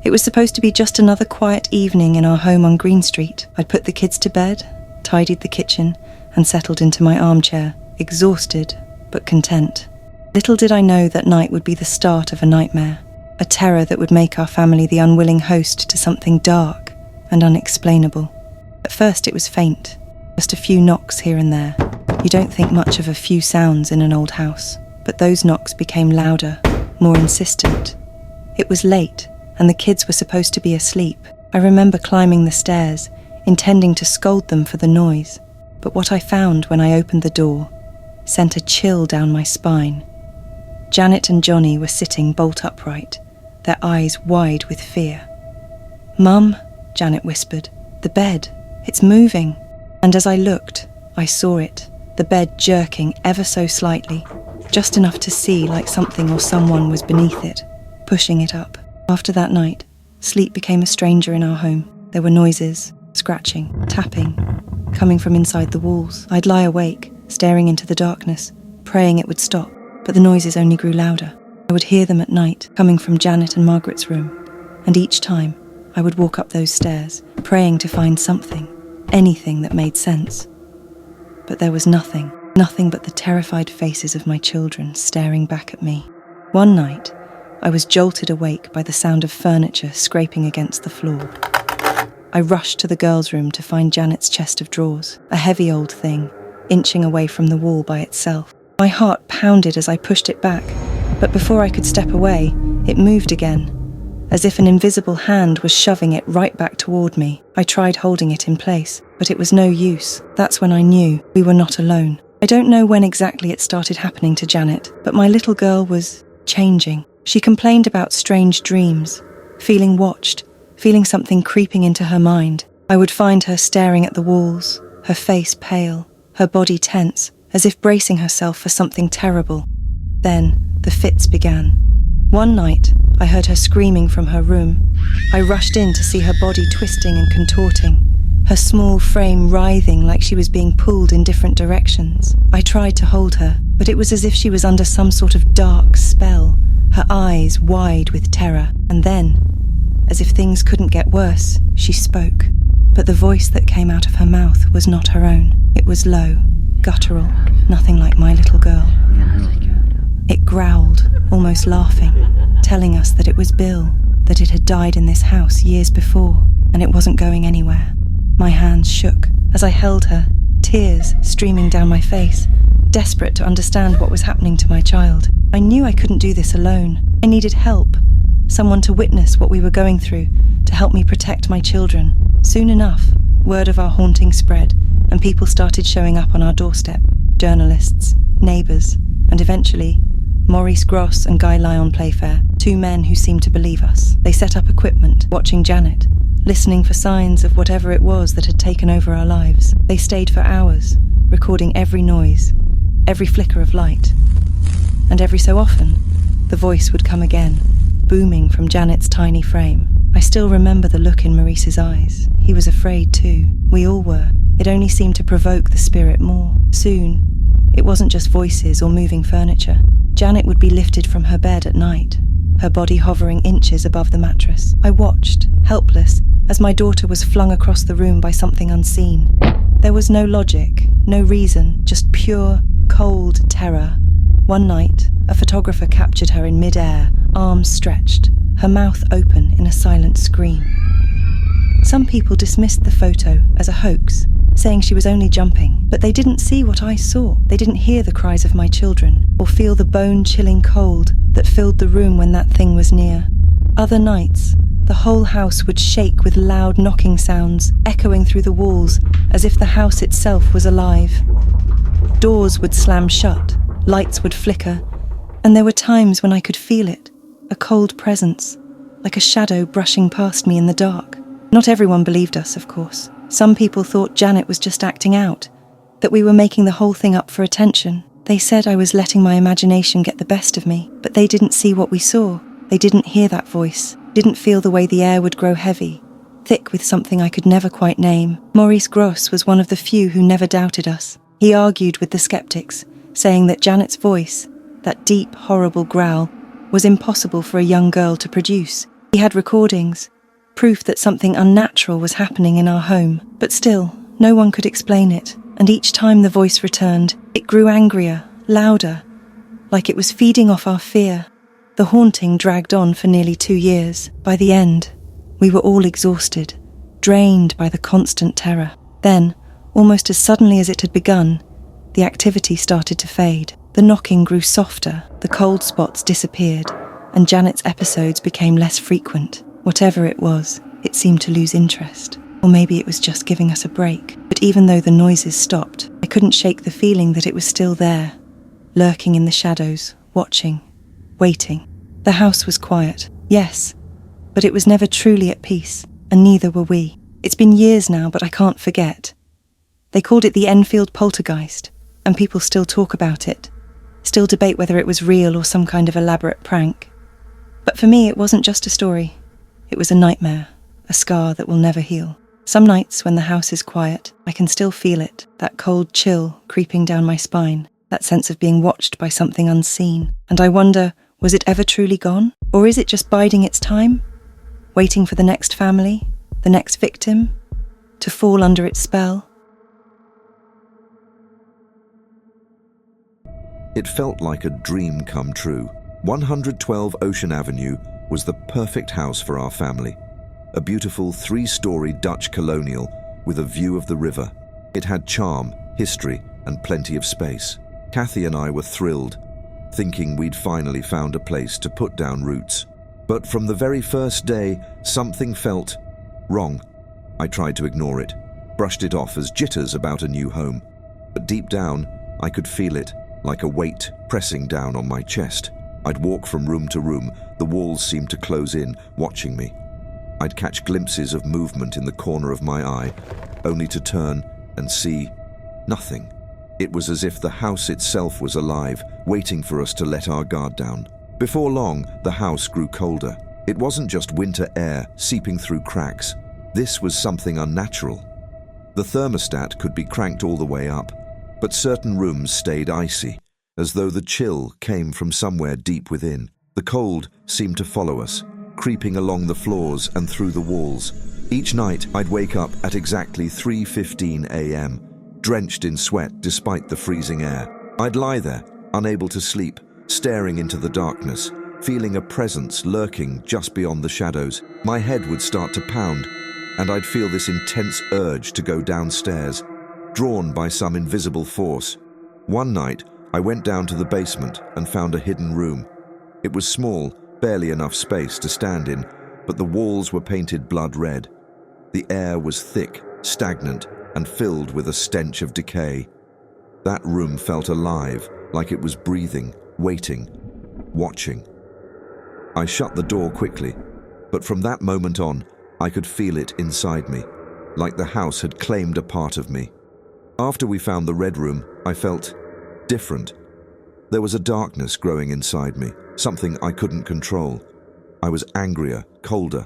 It was supposed to be just another quiet evening in our home on Green Street. I'd put the kids to bed, tidied the kitchen, and settled into my armchair, exhausted but content. Little did I know that night would be the start of a nightmare, a terror that would make our family the unwilling host to something dark and unexplainable. At first it was faint, just a few knocks here and there. You don't think much of a few sounds in an old house, but those knocks became louder, more insistent. It was late, and the kids were supposed to be asleep. I remember climbing the stairs, intending to scold them for the noise, but what I found when I opened the door sent a chill down my spine. Janet and Johnny were sitting bolt upright, their eyes wide with fear. "Mum," Janet whispered, "the bed, it's moving." And as I looked, I saw it, the bed jerking ever so slightly, just enough to see like something or someone was beneath it, pushing it up. After that night, sleep became a stranger in our home. There were noises, scratching, tapping, coming from inside the walls. I'd lie awake, staring into the darkness, praying it would stop, but the noises only grew louder. I would hear them at night, coming from Janet and Margaret's room, and each time I would walk up those stairs, praying to find something, anything that made sense. But there was nothing but the terrified faces of my children staring back at me. One night, I was jolted awake by the sound of furniture scraping against the floor. I rushed to the girls' room to find Janet's chest of drawers, a heavy old thing, inching away from the wall by itself. My heart pounded as I pushed it back, but before I could step away, it moved again, as if an invisible hand was shoving it right back toward me. I tried holding it in place, but it was no use. That's when I knew we were not alone. I don't know when exactly it started happening to Janet, but my little girl was changing. She complained about strange dreams, feeling watched, feeling something creeping into her mind. I would find her staring at the walls, her face pale, her body tense, as if bracing herself for something terrible. Then the fits began. One night, I heard her screaming from her room. I rushed in to see her body twisting and contorting, her small frame writhing like she was being pulled in different directions. I tried to hold her, but it was as if she was under some sort of dark spell, her eyes wide with terror. And then, as if things couldn't get worse, she spoke. But the voice that came out of her mouth was not her own. It was low, guttural, nothing like my little girl. It growled, almost laughing, telling us that it was Bill, that it had died in this house years before, and it wasn't going anywhere. My hands shook as I held her, tears streaming down my face, desperate to understand what was happening to my child. I knew I couldn't do this alone. I needed help, someone to witness what we were going through, to help me protect my children. Soon enough, word of our haunting spread, and people started showing up on our doorstep. Journalists, neighbours, and eventually, Maurice Gross and Guy Lyon Playfair, two men who seemed to believe us. They set up equipment, watching Janet, listening for signs of whatever it was that had taken over our lives. They stayed for hours, recording every noise, every flicker of light. And every so often, the voice would come again, booming from Janet's tiny frame. I still remember the look in Maurice's eyes. He was afraid too. We all were. It only seemed to provoke the spirit more. Soon, it wasn't just voices or moving furniture. Janet would be lifted from her bed at night, her body hovering inches above the mattress. I watched, helpless, as my daughter was flung across the room by something unseen. There was no logic, no reason, just pure, cold terror. One night, a photographer captured her in mid-air, arms stretched, her mouth open in a silent scream. Some people dismissed the photo as a hoax, saying she was only jumping, but they didn't see what I saw. They didn't hear the cries of my children, or feel the bone-chilling cold that filled the room when that thing was near. Other nights, the whole house would shake with loud knocking sounds, echoing through the walls as if the house itself was alive. Doors would slam shut, lights would flicker, and there were times when I could feel it, a cold presence, like a shadow brushing past me in the dark. Not everyone believed us, of course. Some people thought Janet was just acting out, that we were making the whole thing up for attention. They said I was letting my imagination get the best of me, but they didn't see what we saw. They didn't hear that voice, didn't feel the way the air would grow heavy, thick with something I could never quite name. Maurice Gross was one of the few who never doubted us. He argued with the skeptics, saying that Janet's voice, that deep, horrible growl, was impossible for a young girl to produce. He had recordings, proof that something unnatural was happening in our home, but still, no one could explain it, and each time the voice returned, it grew angrier, louder, like it was feeding off our fear. The haunting dragged on for nearly 2 years. By the end, we were all exhausted, drained by the constant terror. Then, almost as suddenly as it had begun, the activity started to fade. The knocking grew softer, the cold spots disappeared, and Janet's episodes became less frequent. Whatever it was, it seemed to lose interest. Or maybe it was just giving us a break. But even though the noises stopped, I couldn't shake the feeling that it was still there, lurking in the shadows, watching, waiting. The house was quiet, yes, but it was never truly at peace, and neither were we. It's been years now, but I can't forget. They called it the Enfield Poltergeist, and people still talk about it, still debate whether it was real or some kind of elaborate prank. But for me, it wasn't just a story. It was a nightmare, a scar that will never heal. Some nights when the house is quiet, I can still feel it, that cold chill creeping down my spine, that sense of being watched by something unseen. And I wonder, was it ever truly gone? Or is it just biding its time? Waiting for the next family, the next victim, to fall under its spell? It felt like a dream come true. 112 Ocean Avenue was the perfect house for our family. A beautiful 3-story Dutch colonial with a view of the river. It had charm, history, and plenty of space. Kathy and I were thrilled, thinking we'd finally found a place to put down roots. But from the very first day, something felt wrong. I tried to ignore it, brushed it off as jitters about a new home. But deep down, I could feel it, like a weight pressing down on my chest. I'd walk from room to room, the walls seemed to close in, watching me. I'd catch glimpses of movement in the corner of my eye, only to turn and see nothing. It was as if the house itself was alive, waiting for us to let our guard down. Before long, the house grew colder. It wasn't just winter air seeping through cracks. This was something unnatural. The thermostat could be cranked all the way up, but certain rooms stayed icy, as though the chill came from somewhere deep within. The cold seemed to follow us, creeping along the floors and through the walls. Each night, I'd wake up at exactly 3:15 a.m., drenched in sweat despite the freezing air. I'd lie there, unable to sleep, staring into the darkness, feeling a presence lurking just beyond the shadows. My head would start to pound, and I'd feel this intense urge to go downstairs, drawn by some invisible force. One night, I went down to the basement and found a hidden room. It was small, barely enough space to stand in, but the walls were painted blood red. The air was thick, stagnant, and filled with a stench of decay. That room felt alive, like it was breathing, waiting, watching. I shut the door quickly, but from that moment on, I could feel it inside me, like the house had claimed a part of me. After we found the red room, I felt different. There was a darkness growing inside me, something I couldn't control. I was angrier, colder.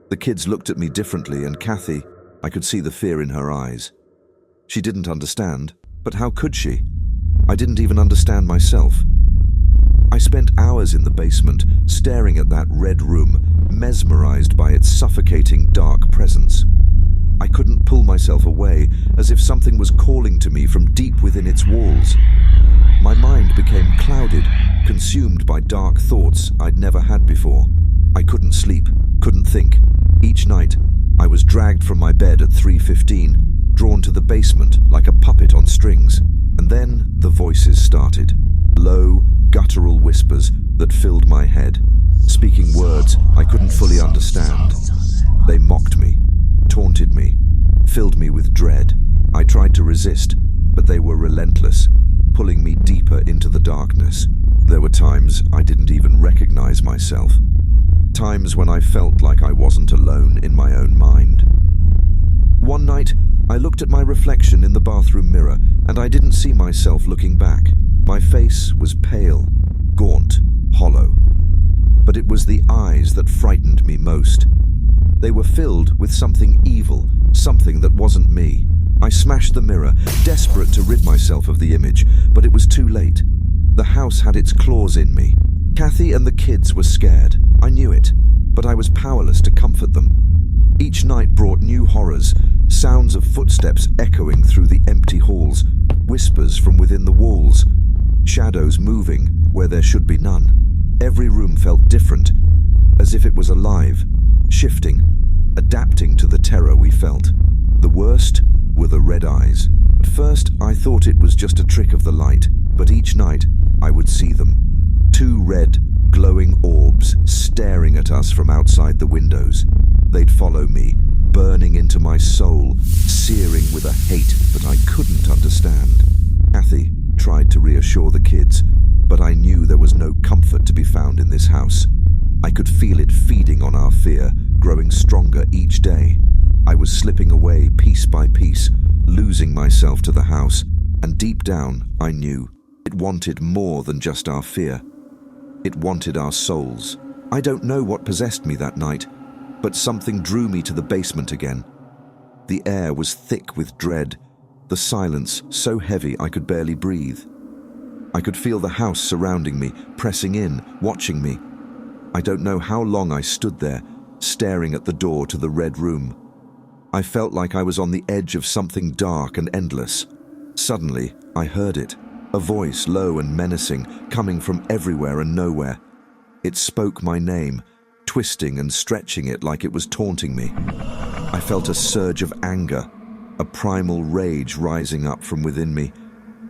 The kids looked at me differently, and Kathy, I could see the fear in her eyes. She didn't understand, but how could she? I didn't even understand myself. I spent hours in the basement, staring at that red room, mesmerized by its suffocating dark presence. I couldn't pull myself away, as if something was calling to me from deep within its walls. My mind became clouded, consumed by dark thoughts I'd never had before. I couldn't sleep, couldn't think. Each night, I was dragged from my bed at 3:15, drawn to the basement like a puppet on strings. And then the voices started. Low, guttural whispers that filled my head, speaking words I couldn't fully understand. They mocked me, taunted me, filled me with dread. I tried to resist, but they were relentless, pulling me deeper into the darkness. There were times I didn't even recognize myself. Times when I felt like I wasn't alone in my own mind. One night, I looked at my reflection in the bathroom mirror, and I didn't see myself looking back. My face was pale, gaunt, hollow. But it was the eyes that frightened me most. They were filled with something evil, something that wasn't me. I smashed the mirror, desperate to rid myself of the image, but it was too late. The house had its claws in me. Kathy and the kids were scared. I knew it, but I was powerless to comfort them. Each night brought new horrors, sounds of footsteps echoing through the empty halls, whispers from within the walls, shadows moving where there should be none. Every room felt different, as if it was alive, shifting, adapting to the terror we felt. The worst were the red eyes. At first, I thought it was just a trick of the light, but each night I would see them. 2 red, glowing orbs staring at us from outside the windows. They'd follow me, burning into my soul, searing with a hate that I couldn't understand. Kathy tried to reassure the kids, but I knew there was no comfort to be found in this house. I could feel it feeding on our fear, growing stronger each day. I was slipping away piece by piece, losing myself to the house, and deep down I knew it wanted more than just our fear. It wanted our souls. I don't know what possessed me that night, but something drew me to the basement again. The air was thick with dread, the silence so heavy I could barely breathe. I could feel the house surrounding me, pressing in, watching me. I don't know how long I stood there, staring at the door to the red room. I felt like I was on the edge of something dark and endless. Suddenly, I heard it, a voice low and menacing, coming from everywhere and nowhere. It spoke my name, twisting and stretching it like it was taunting me. I felt a surge of anger, a primal rage rising up from within me,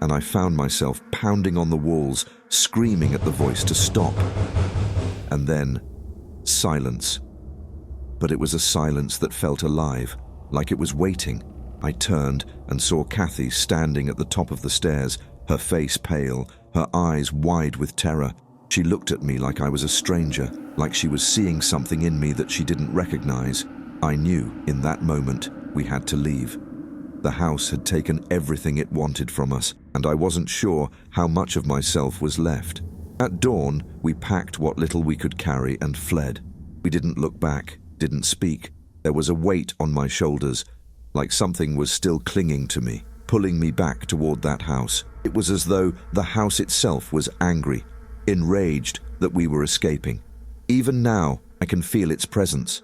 and I found myself pounding on the walls, screaming at the voice to stop. And then, silence. But it was a silence that felt alive, like it was waiting. I turned and saw Kathy standing at the top of the stairs, her face pale, her eyes wide with terror. She looked at me like I was a stranger, like she was seeing something in me that she didn't recognize. I knew in that moment we had to leave. The house had taken everything it wanted from us, and I wasn't sure how much of myself was left. At dawn, we packed what little we could carry and fled. We didn't look back, didn't speak. There was a weight on my shoulders, like something was still clinging to me, pulling me back toward that house. It was as though the house itself was angry, enraged that we were escaping. Even now, I can feel its presence,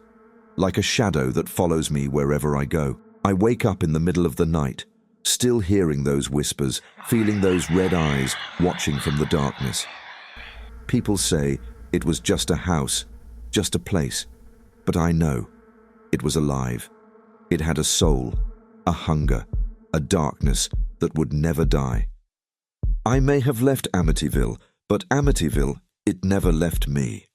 like a shadow that follows me wherever I go. I wake up in the middle of the night, still hearing those whispers, feeling those red eyes watching from the darkness. People say it was just a house, just a place, but I know it was alive. It had a soul, a hunger, a darkness that would never die. I may have left Amityville, but Amityville, it never left me.